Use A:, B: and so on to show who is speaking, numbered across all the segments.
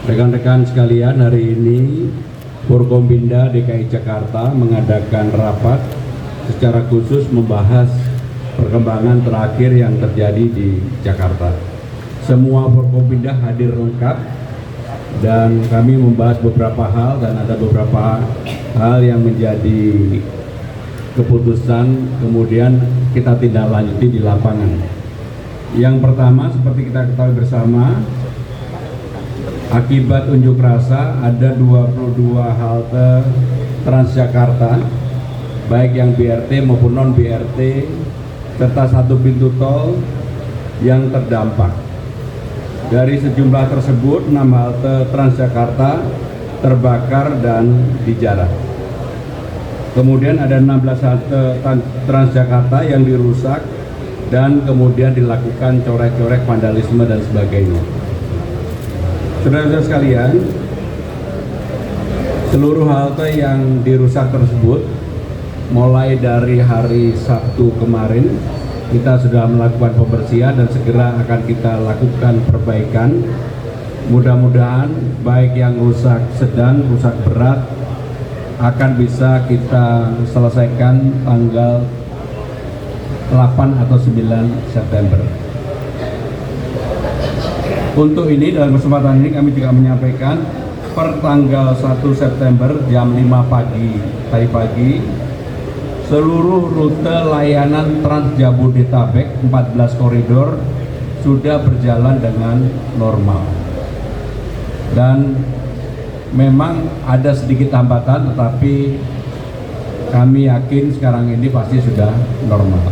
A: Rekan-rekan sekalian, hari ini Forkompinda DKI Jakarta mengadakan rapat secara khusus membahas perkembangan terakhir yang terjadi di Jakarta. Semua Forkompinda hadir lengkap dan kami membahas beberapa hal dan ada beberapa hal yang menjadi keputusan kemudian kita tindak lanjuti di lapangan. Yang pertama, seperti kita ketahui bersama, akibat unjuk rasa ada 22 halte Transjakarta, baik yang BRT maupun non BRT, serta satu pintu tol yang terdampak. Dari sejumlah tersebut, 6 halte Transjakarta terbakar dan dijarah. Kemudian ada 16 halte Transjakarta yang dirusak dan kemudian dilakukan coret-coret, vandalisme dan sebagainya. Saudara-saudara sekalian, seluruh halte yang dirusak tersebut mulai dari hari Sabtu kemarin kita sudah melakukan pembersihan dan segera akan kita lakukan perbaikan. Mudah-mudahan baik yang rusak sedang, rusak berat akan bisa kita selesaikan tanggal 8 atau 9 September. Untuk ini, dalam kesempatan ini kami juga menyampaikan per tanggal 1 September jam 5 pagi, tadi pagi, seluruh rute layanan Trans Jabodetabek 14 koridor sudah berjalan dengan normal. Dan memang ada sedikit hambatan, tetapi kami yakin sekarang ini pasti sudah normal.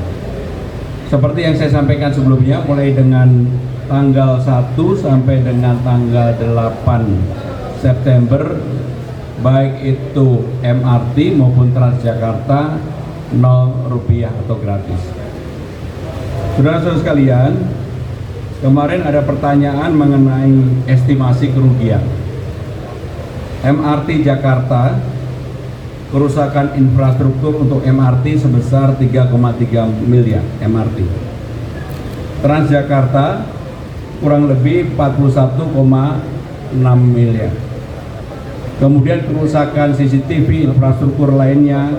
A: Seperti yang saya sampaikan sebelumnya, mulai dengan tanggal 1 sampai dengan tanggal 8 September, baik itu MRT maupun Transjakarta, Rp0 atau gratis. Saudara-saudara sekalian, kemarin ada pertanyaan mengenai estimasi kerugian. MRT Jakarta, kerusakan infrastruktur untuk MRT sebesar 3,3 miliar MRT. Transjakarta kurang lebih 41,6 miliar. Kemudian kerusakan CCTV infrastruktur lainnya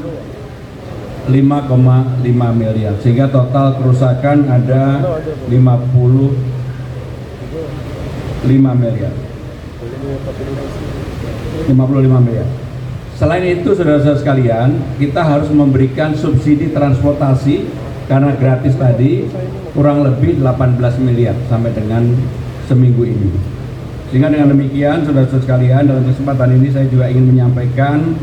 A: 5,5 miliar, sehingga total kerusakan ada 55 miliar. Selain itu, saudara-saudara sekalian, kita harus memberikan subsidi transportasi karena gratis tadi kurang lebih 18 miliar sampai dengan seminggu ini. Sehingga dengan demikian, saudara-saudara sekalian, dalam kesempatan ini saya juga ingin menyampaikan,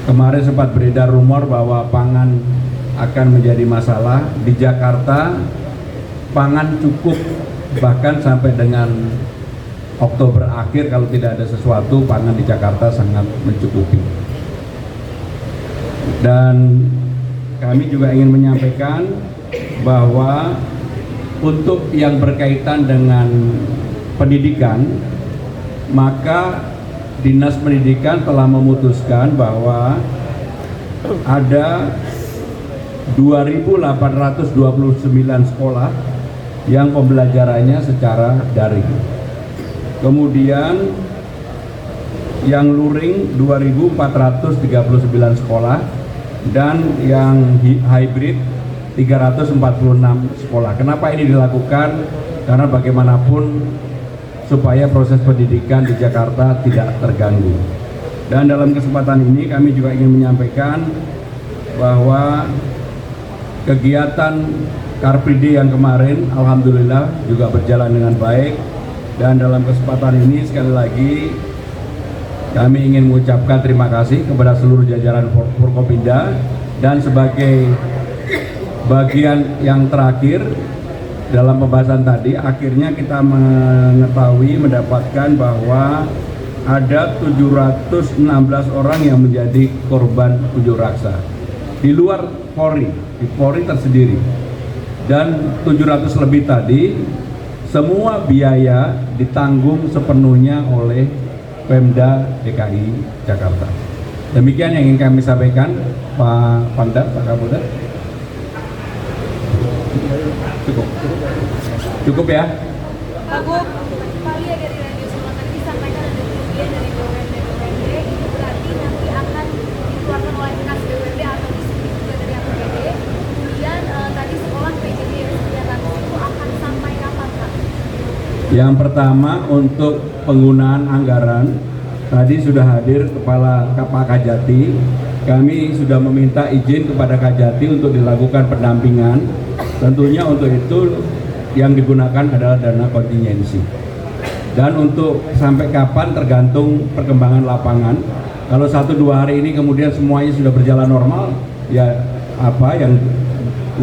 A: kemarin sempat beredar rumor bahwa pangan akan menjadi masalah. Di Jakarta pangan cukup, bahkan sampai dengan Oktober akhir kalau tidak ada sesuatu, pangan di Jakarta sangat mencukupi. Dan kami juga ingin menyampaikan bahwa untuk yang berkaitan dengan pendidikan, maka Dinas Pendidikan telah memutuskan bahwa ada 2.829 sekolah yang pembelajarannya secara daring. Kemudian yang luring 2.439 sekolah dan yang hybrid 346 sekolah. Kenapa ini dilakukan? Karena bagaimanapun supaya proses pendidikan di Jakarta tidak terganggu. Dan dalam kesempatan ini kami juga ingin menyampaikan bahwa kegiatan Car Free Day yang kemarin alhamdulillah juga berjalan dengan baik. Dan dalam kesempatan ini sekali lagi kami ingin mengucapkan terima kasih kepada seluruh jajaran Forkompinda, dan sebagai bagian yang terakhir dalam pembahasan tadi, akhirnya kita mendapatkan bahwa ada 716 orang yang menjadi korban unjuk rasa di luar Polri, di Polri tersendiri, dan 700 lebih tadi semua biaya ditanggung sepenuhnya oleh Pemda DKI Jakarta. Demikian yang ingin kami sampaikan, Pak Pangdam, Pak Kapolda. Cukup ya?
B: Pak Lihat
A: Yang pertama untuk penggunaan anggaran, tadi sudah hadir Kepala Pak Kajati. Kami sudah meminta izin kepada Kajati untuk dilakukan pendampingan. Tentunya untuk itu yang digunakan adalah dana kontingensi. Dan untuk sampai kapan tergantung perkembangan lapangan. Kalau 1-2 hari ini kemudian semuanya sudah berjalan normal, ya apa yang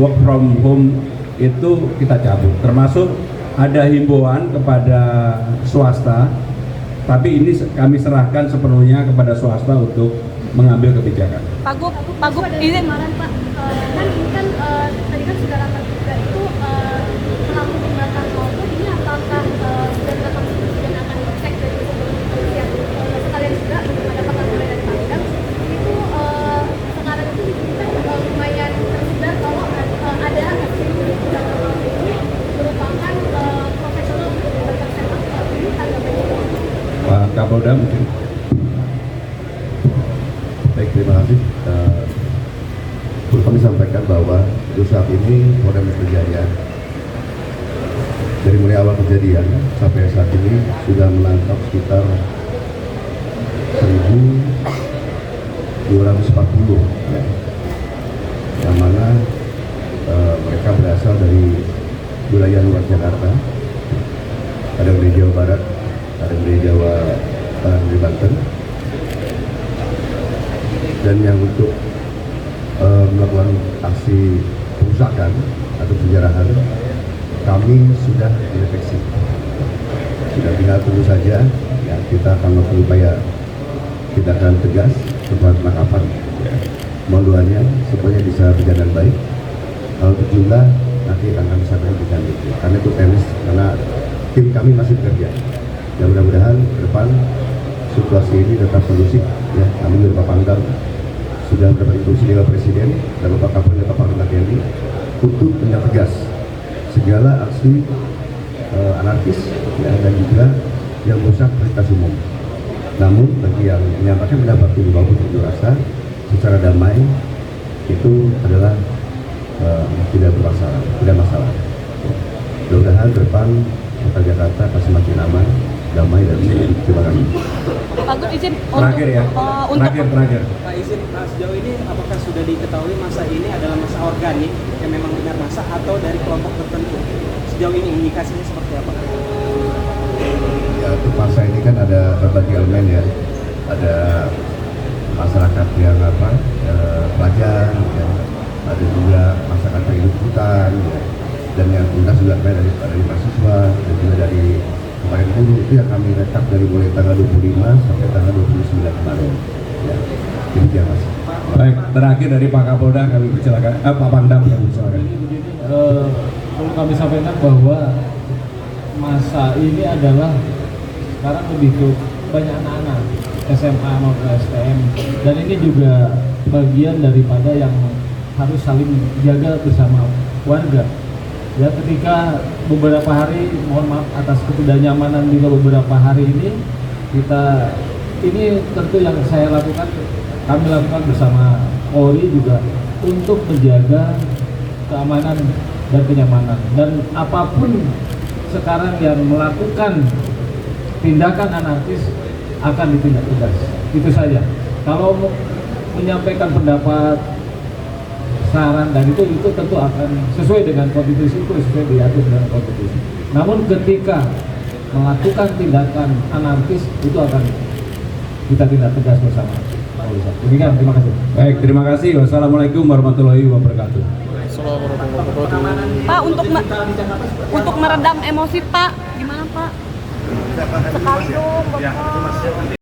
A: work from home itu kita cabut. Termasuk ada himbauan kepada swasta, tapi ini kami serahkan sepenuhnya kepada swasta untuk mengambil kebijakan.
B: Pak Gub, ini
C: kemarin Pak, kan ini kan tadi kan sudah rapat juga itu pelaku pembakaran auto ini apakah sudah dilakukan dan akan dicek dari kepolisian sekalian juga ada pakar mulai dari Pangdam itu sekarang itu kan lumayan tersebar kalau ada aksi pembakaran auto ini merupakan profesional untuk membakar sepak bola ini tanggapannya
A: Pak Kapolda mungkin.
D: Baik, terima kasih. Perlu kami sampaikan bahwa untuk saat ini Polda Metro Jaya dari mulai awal kejadian sampai saat ini sudah menangkap sekitar 1.240 ya, yang mana mereka berasal dari wilayah luar Jakarta. Ada yang dari Jawa Barat, ada yang dari Jawa Barat, dari Banten. Dan yang untuk melakukan aksi perusakan atau penjarahan kami sudah dideteksi. Sudah tinggal tunggu saja, ya, kita akan melakukan upaya tindakan tegas setelah penangkapan. Mohon semuanya bisa berjalan baik. Kalau untuk jumlah nanti akan kami sampaikan lebih lanjut. Karena itu teknis, karena tim kami masih bekerja. Ya mudah-mudahan ke depan situasi ini tetap kondusif. Ya, kami dari Bapak Pangdam sudah mendapat instruksi dari Presiden dan Bapak Kapolri dan Bapak Panglima TNI untuk menindak tegas segala aksi anarkis ya, dan juga yang merusak fasilitas umum. Namun bagi yang menyampaikan pendapat ini maupun unjuk rasa secara damai itu adalah tidak bermasalah, tidak masalah. Mudah-mudahan ke depan kota Jakarta akan semakin aman, damai dan sehat. Terima kasih.
B: Pak Gub izin
A: Terakhir ya, terakhir.
E: Pak izin, sejauh ini apakah sudah diketahui masa ini adalah masa organik yang memang benar masa atau dari kelompok tertentu? Sejauh ini indikasinya seperti apa?
D: Ya, untuk masa ini kan ada berbagai elemen ya, ada masyarakat yang pelajar, ya, ada juga masyarakat yang hidup hutan, ya, dan yang tuntas juga dari mahasiswa dan juga dari kemarin buruh. Itu yang kami rekap dari mulai tanggal 25 sampai tanggal 29 kemarin. Ya, demikian Mas.
A: Baik, terakhir dari Pak Kapolda kami persilakan. Pak Pangdam kami persilakan.
F: Perlu kami sampaikan bahwa masa ini adalah sekarang lebih ke banyak anak-anak SMA maupun STM, dan ini juga bagian daripada yang harus saling jaga bersama warga. Ya, ketika beberapa hari, mohon maaf atas ketidaknyamanan juga beberapa hari ini, ini tentu yang saya lakukan, kami lakukan bersama Polri juga untuk menjaga keamanan dan kenyamanan. Dan apapun sekarang yang melakukan tindakan anarkis akan ditindak tegas. Itu saja. Kalau menyampaikan pendapat, saran, dan itu tentu akan sesuai dengan konstitusi, itu sesuai diatur dengan konstitusi. Namun ketika melakukan tindakan anarkis itu akan kita tindak tegas bersama. Demikian, terima kasih.
A: Baik, terima kasih. Wassalamualaikum warahmatullahi wabarakatuh.
B: Pak, untuk meredam emosi Pak, gimana Pak? Sekali dong Bapak.